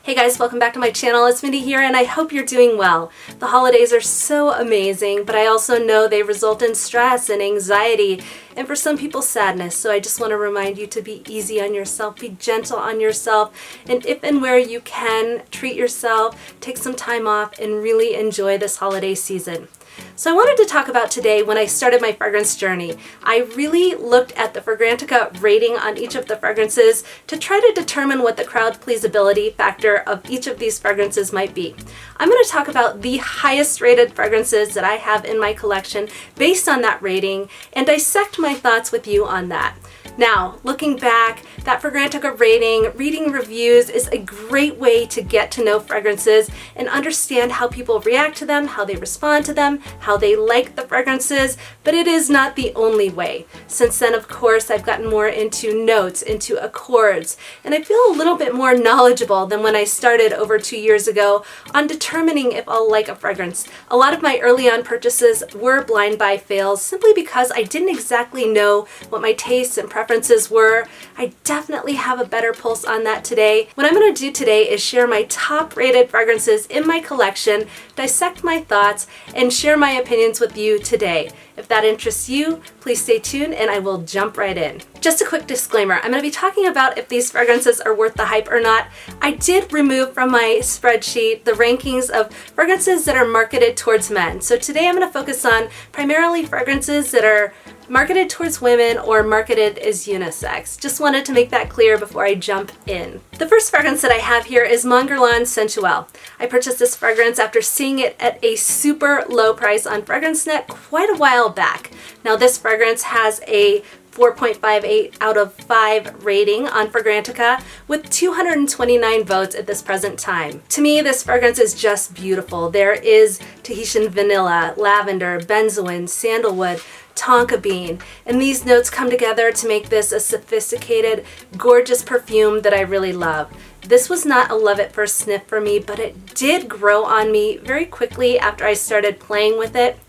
Hey guys, welcome back to my channel. It's Mindy here and I hope you're doing well. The holidays are so amazing, but I also know they result in stress and anxiety and for some people sadness. So I just want to remind you to be easy on yourself, be gentle on yourself, and if and where you can, treat yourself, take some time off and really enjoy this holiday season. So I wanted to talk about today when I started my fragrance journey. I really looked at the Fragrantica rating on each of the fragrances to try to determine what the crowd pleasability factor of each of these fragrances might be. I'm going to talk about the highest rated fragrances that I have in my collection based on that rating and dissect my thoughts with you on that. Now, looking back, that Fragrantica rating, reading reviews is a great way to get to know fragrances and understand how people react to them, how they respond to them, how they like the fragrances, but it is not the only way. Since then, of course, I've gotten more into notes, into accords, and I feel a little bit more knowledgeable than when I started over 2 years ago on determining if I'll like a fragrance. A lot of my early on purchases were blind buy fails simply because I didn't exactly know what my tastes and preferences were. I definitely have a better pulse on that today. What I'm going to do today is share my top rated fragrances in my collection, dissect my thoughts, and share my opinions with you today. If that interests you, please stay tuned and I will jump right in. Just a quick disclaimer, I'm going to be talking about if these fragrances are worth the hype or not. I did remove from my spreadsheet the rankings of fragrances that are marketed towards men. So today I'm going to focus on primarily fragrances that are marketed towards women or marketed as unisex. Just wanted to make that clear before I jump in. The first fragrance that I have here is Mon Guerlain Sensuelle. I purchased this fragrance after seeing it at a super low price on FragranceNet quite a while back. Now this fragrance has a 4.58 out of 5 rating on Fragrantica with 229 votes at this present time. To me, this fragrance is just beautiful. There is Tahitian vanilla, lavender, benzoin, sandalwood, tonka bean, and these notes come together to make this a sophisticated, gorgeous perfume that I really love. This was not a love at first sniff for me, but it did grow on me very quickly after I started playing with it.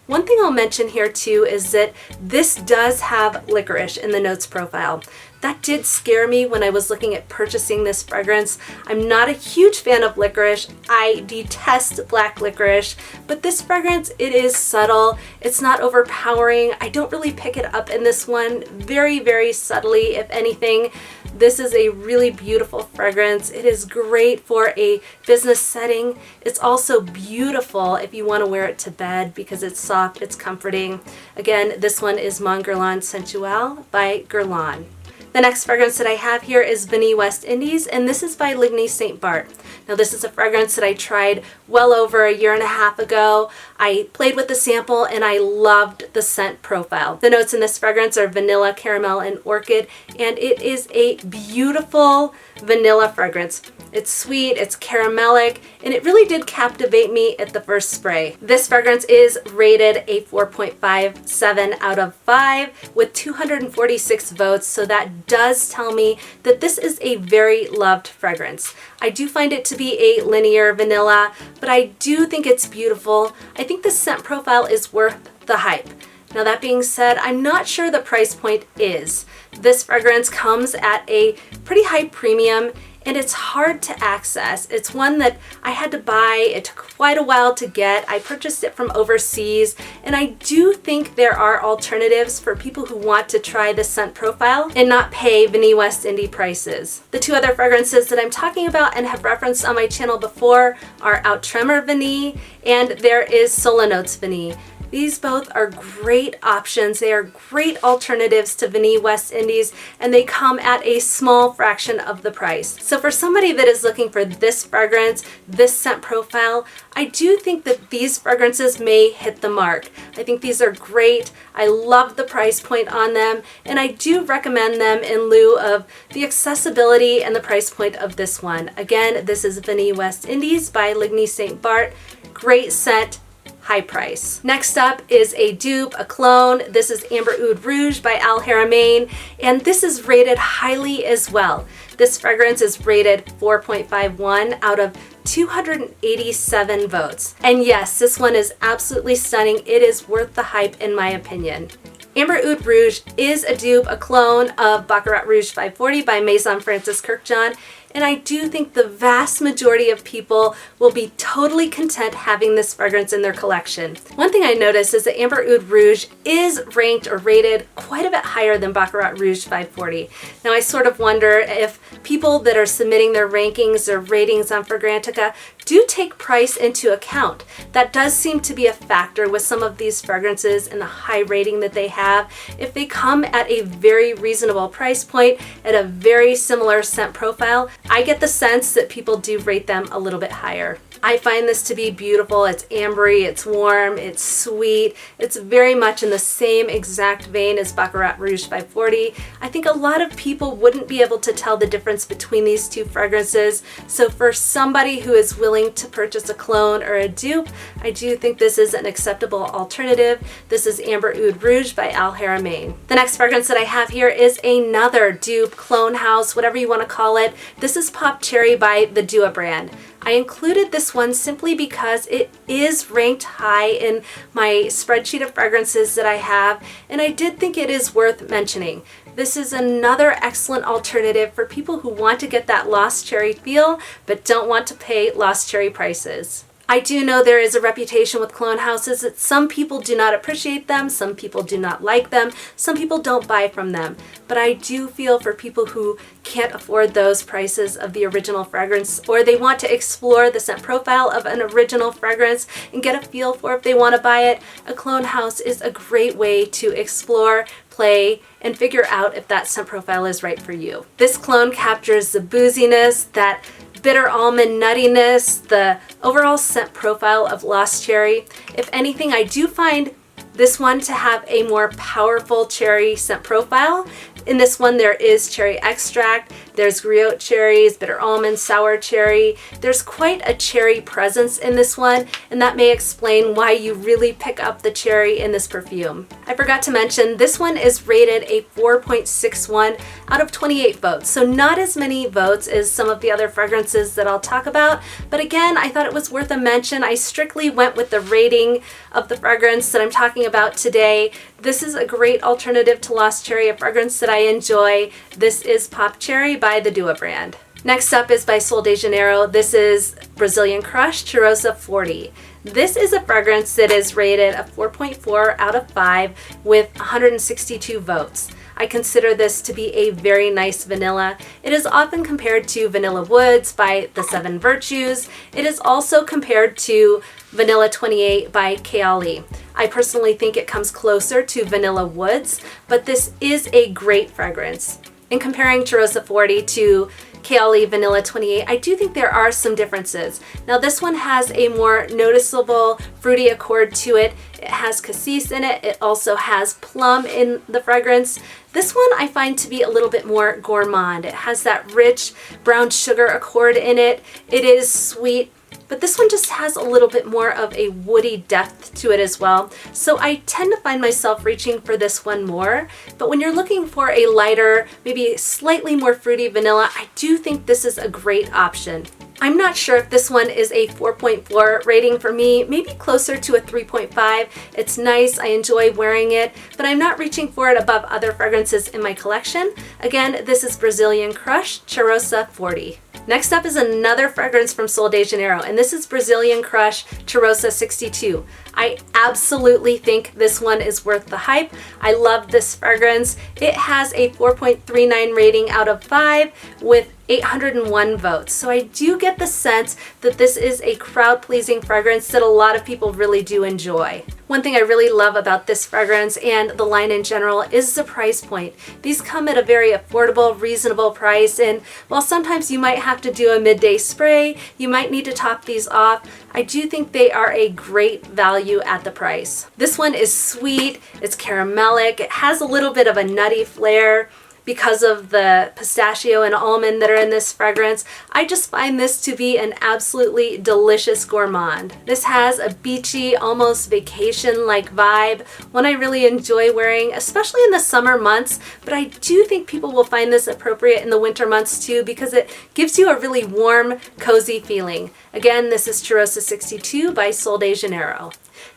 One thing I'll mention here too is that this does have licorice in the notes profile. That did scare me when I was looking at purchasing this fragrance. I'm not a huge fan of licorice. I detest black licorice, but this fragrance, it is subtle. It's not overpowering. I don't really pick it up in this one. Very, very subtly, if anything. This is a really beautiful fragrance. It is great for a business setting. It's also beautiful if you want to wear it to bed because it's soft, it's comforting. Again, this one is Mon Guerlain Sensuelle by Guerlain. The next fragrance that I have here is Vanille West Indies, and this is by Ligne St. Barth. Now this is a fragrance that I tried well over a year and a half ago. I played with the sample and I loved the scent profile. The notes in this fragrance are vanilla, caramel, and orchid, and it is a beautiful vanilla fragrance. It's sweet, it's caramelic, and it really did captivate me at the first spray. This fragrance is rated a 4.57 out of 5 with 246 votes, so that does tell me that this is a very loved fragrance. I do find it to be a linear vanilla, but I do think it's beautiful. I think the scent profile is worth the hype. Now that being said, I'm not sure the price point is. This fragrance comes at a pretty high premium and it's hard to access. It's one that I had to buy. It took quite a while to get. I purchased it from overseas, and I do think there are alternatives for people who want to try the scent profile and not pay Vanille West Indie prices. The two other fragrances that I'm talking about and have referenced on my channel before are Outremer Vanille and there is Solinotes Vanille. These both are great options. They are great alternatives to Vanille West Indies, and they come at a small fraction of the price. So for somebody that is looking for this fragrance, this scent profile, I do think that these fragrances may hit the mark. I think these are great. I love the price point on them, and I do recommend them in lieu of the accessibility and the price point of this one. Again, this is Vanille West Indies by Ligne St. Barth. Great scent, high price. Next up is a dupe, a clone. This is Amber Oud Rouge by Haramain, and this is rated highly as well. This fragrance is rated 4.51 out of 287 votes. And yes, this one is absolutely stunning. It is worth the hype in my opinion. Amber Oud Rouge is a dupe, a clone of Baccarat Rouge 540 by Maison Kurkdjian, and I do think the vast majority of people will be totally content having this fragrance in their collection. One thing I noticed is that Amber Oud Rouge is ranked or rated quite a bit higher than Baccarat Rouge 540. Now I sort of wonder if people that are submitting their rankings or ratings on Fragrantica do take price into account. That does seem to be a factor with some of these fragrances and the high rating that they have. If they come at a very reasonable price point, at a very similar scent profile, I get the sense that people do rate them a little bit higher. I find this to be beautiful. It's ambery, it's warm, it's sweet. It's very much in the same exact vein as Baccarat Rouge 540. I think a lot of people wouldn't be able to tell the difference between these two fragrances. So for somebody who is willing to purchase a clone or a dupe, I do think this is an acceptable alternative. This is Amber Oud Rouge by Haramain. The next fragrance that I have here is another dupe, clone house, whatever you want to call it. This is Pop Cherry by the Dua brand. I included this one simply because it is ranked high in my spreadsheet of fragrances that I have, and I did think it is worth mentioning. This is another excellent alternative for people who want to get that lost cherry feel but don't want to pay lost cherry prices. I do know there is a reputation with clone houses that some people do not appreciate them, some people do not like them, some people don't buy from them. But I do feel for people who can't afford those prices of the original fragrance, or they want to explore the scent profile of an original fragrance and get a feel for if they want to buy it, a clone house is a great way to explore, play, and figure out if that scent profile is right for you. This clone captures the booziness, that bitter almond nuttiness, the overall scent profile of Lost Cherry. If anything, I do find this one to have a more powerful cherry scent profile. In this one, there is cherry extract, there's griotte cherries, bitter almond, sour cherry. There's quite a cherry presence in this one, and that may explain why you really pick up the cherry in this perfume. I forgot to mention, this one is rated a 4.61 out of 28 votes, so not as many votes as some of the other fragrances that I'll talk about, but again, I thought it was worth a mention. I strictly went with the rating of the fragrance that I'm talking about today. This is a great alternative to Lost Cherry, a fragrance that I enjoy. This is Pop Cherry by the Dua brand. Next up is by Sol de Janeiro. This is Brazilian Crush Cheirosa 40. This is a fragrance that is rated a 4.4 out of 5 with 162 votes. I consider this to be a very nice vanilla. It is often compared to Vanilla Woods by the Seven Virtues. It is also compared to Vanilla 28 by Kilian. I personally think it comes closer to Vanilla Woods, but this is a great fragrance. In comparing Cheirosa 40 to Kilian Vanilla 28, I do think there are some differences. Now this one has a more noticeable fruity accord to it. It has cassis in it. It also has plum in the fragrance. This one I find to be a little bit more gourmand. It has that rich brown sugar accord in it. It is sweet, but this one just has a little bit more of a woody depth to it as well. So I tend to find myself reaching for this one more. But when you're looking for a lighter, maybe slightly more fruity vanilla, I do think this is a great option. I'm not sure if this one is a 4.4 rating for me, maybe closer to a 3.5. It's nice, I enjoy wearing it, but I'm not reaching for it above other fragrances in my collection. Again, this is Brazilian Crush Cheirosa 40. Next up is another fragrance from Sol de Janeiro, and this is Brazilian Crush Cheirosa 62. I absolutely think this one is worth the hype. I love this fragrance. It has a 4.39 rating out of 5 with 801 votes. So I do get the sense that this is a crowd-pleasing fragrance that a lot of people really do enjoy. One thing I really love about this fragrance and the line in general is the price point. These come at a very affordable, reasonable price, and while sometimes you might have to do a midday spray, you might need to top these off, I do think they are a great value at the price. This one is sweet, it's caramelic, it has a little bit of a nutty flair because of the pistachio and almond that are in this fragrance. I just find this to be an absolutely delicious gourmand. This has a beachy, almost vacation-like vibe, one I really enjoy wearing, especially in the summer months, but I do think people will find this appropriate in the winter months too because it gives you a really warm, cozy feeling. Again, this is Cheirosa 62 by Sol de Janeiro.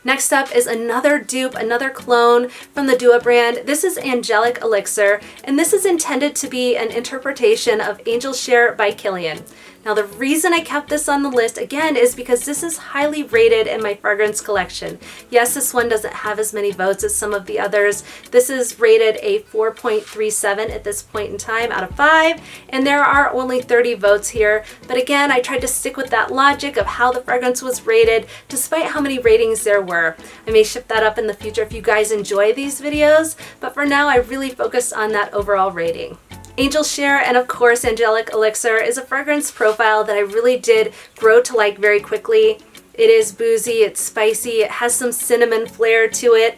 Next up is another dupe, another clone from the Dua brand. This is Angelic Elixir, and this is intended to be an interpretation of Angel Share by Kilian. Now the reason I kept this on the list again is because this is highly rated in my fragrance collection. Yes, this one doesn't have as many votes as some of the others. This is rated a 4.37 at this point in time out of 5, and there are only 30 votes here. But again, I tried to stick with that logic of how the fragrance was rated despite how many ratings there were. I may shift that up in the future if you guys enjoy these videos, but for now I really focused on that overall rating. Angel Share and of course Angelic Elixir is a fragrance profile that I really did grow to like very quickly. It is boozy, it's spicy, it has some cinnamon flair to it.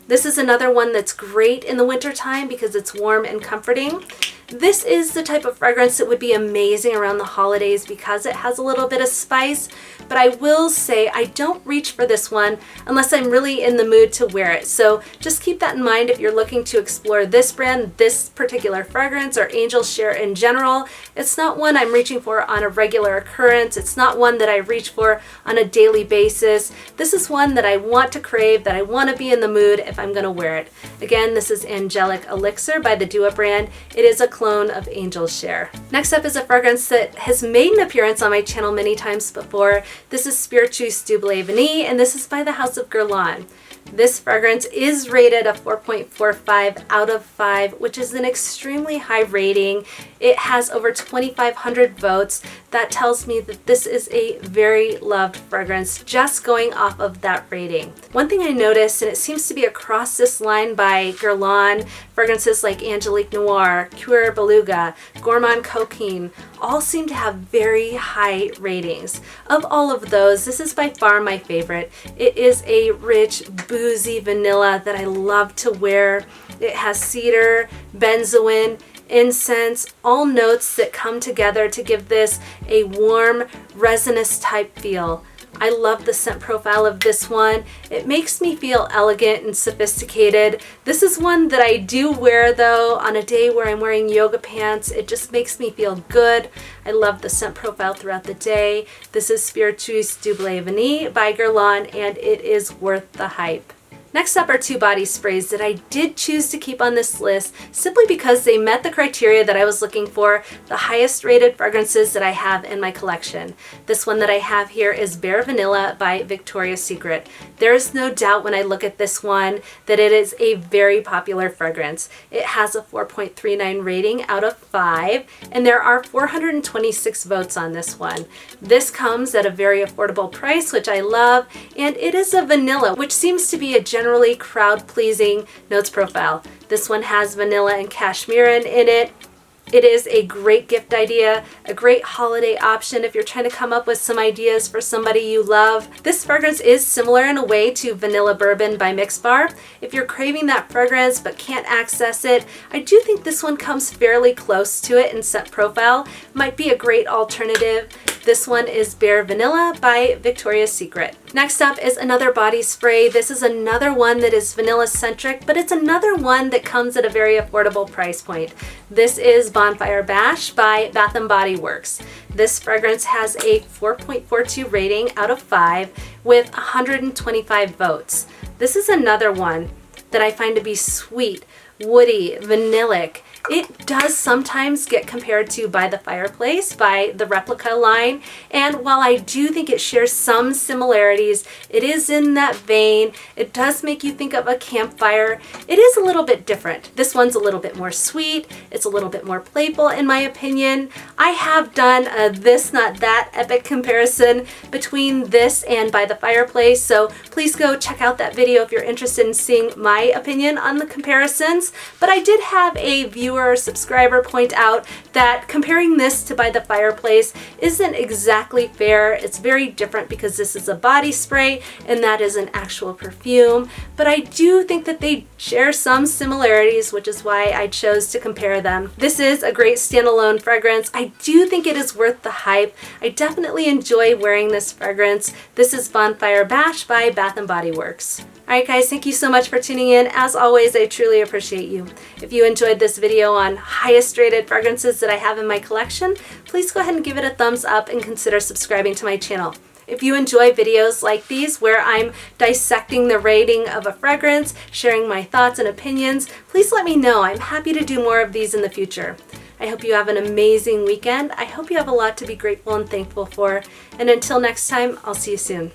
This is another one that's great in the wintertime because it's warm and comforting. This is the type of fragrance that would be amazing around the holidays because it has a little bit of spice, but I will say I don't reach for this one unless I'm really in the mood to wear it. So just keep that in mind if you're looking to explore this brand, this particular fragrance, or Angel Share in general. It's not one I'm reaching for on a regular occurrence. It's not one that I reach for on a daily basis. This is one that I want to crave, that I want to be in the mood if I'm going to wear it. Again, this is Angelic Elixir by the Dua brand. It is a clone of Angel Share. Next up is a fragrance that has made an appearance on my channel many times before. This is Spiritueuse Vanille, and this is by the House of Guerlain. This fragrance is rated a 4.45 out of 5, which is an extremely high rating. It has over 2,500 votes. That tells me that this is a very loved fragrance just going off of that rating. One thing I noticed, and it seems to be across this line by Guerlain, fragrances like Angelique Noir, Cuir, Beluga, Gourmand, Coquin, all seem to have very high ratings. Of all of those, this is by far my favorite. It is a rich, boozy vanilla that I love to wear. It has cedar, benzoin, incense, all notes that come together to give this a warm, resinous type feel. I love the scent profile of this one. It makes me feel elegant and sophisticated. This is one that I do wear though on a day where I'm wearing yoga pants. It just makes me feel good. I love the scent profile throughout the day. This is Spiritueuse Vanille by Guerlain, and it is worth the hype. Next up are two body sprays that I did choose to keep on this list simply because they met the criteria that I was looking for, the highest rated fragrances that I have in my collection. This one that I have here is Bare Vanilla by Victoria's Secret. There is no doubt when I look at this one that it is a very popular fragrance. It has a 4.39 rating out of 5, and there are 426 votes on this one. This comes at a very affordable price, which I love, and it is a vanilla, which seems to be a generally crowd-pleasing notes profile. This one has vanilla and cashmere in it. It is a great gift idea, a great holiday option if you're trying to come up with some ideas for somebody you love. This fragrance is similar in a way to Vanilla Bourbon by Mixbar. If you're craving that fragrance but can't access it, I do think this one comes fairly close to it in scent profile. Might be a great alternative. This one is Bare Vanilla by Victoria's Secret. Next up is another body spray. This is another one that is vanilla-centric, but it's another one that comes at a very affordable price point. This is Bonfire Bash by Bath & Body Works. This fragrance has a 4.42 rating out of 5 with 125 votes. This is another one that I find to be sweet, woody, vanillic. It does sometimes get compared to By the Fireplace by the Replica line, and while I do think it shares some similarities, it is in that vein. It does make you think of a campfire. It is a little bit different. This one's a little bit more sweet. It's a little bit more playful in my opinion. I have done a this not that epic comparison between this and By the Fireplace, so please go check out that video if you're interested in seeing my opinion on the comparisons. But I did have a viewer or subscriber point out that comparing this to By the Fireplace isn't exactly fair. It's very different because this is a body spray and that is an actual perfume, but I do think that they share some similarities, which is why I chose to compare them. This is a great standalone fragrance. I do think it is worth the hype. I definitely enjoy wearing this fragrance. This is Bonfire Bash by Bath & Body Works. Alright guys, thank you so much for tuning in. As always, I truly appreciate you. If you enjoyed this video on highest rated fragrances that I have in my collection, please go ahead and give it a thumbs up and consider subscribing to my channel. If you enjoy videos like these where I'm dissecting the rating of a fragrance, sharing my thoughts and opinions, please let me know. I'm happy to do more of these in the future. I hope you have an amazing weekend. I hope you have a lot to be grateful and thankful for. And until next time, I'll see you soon.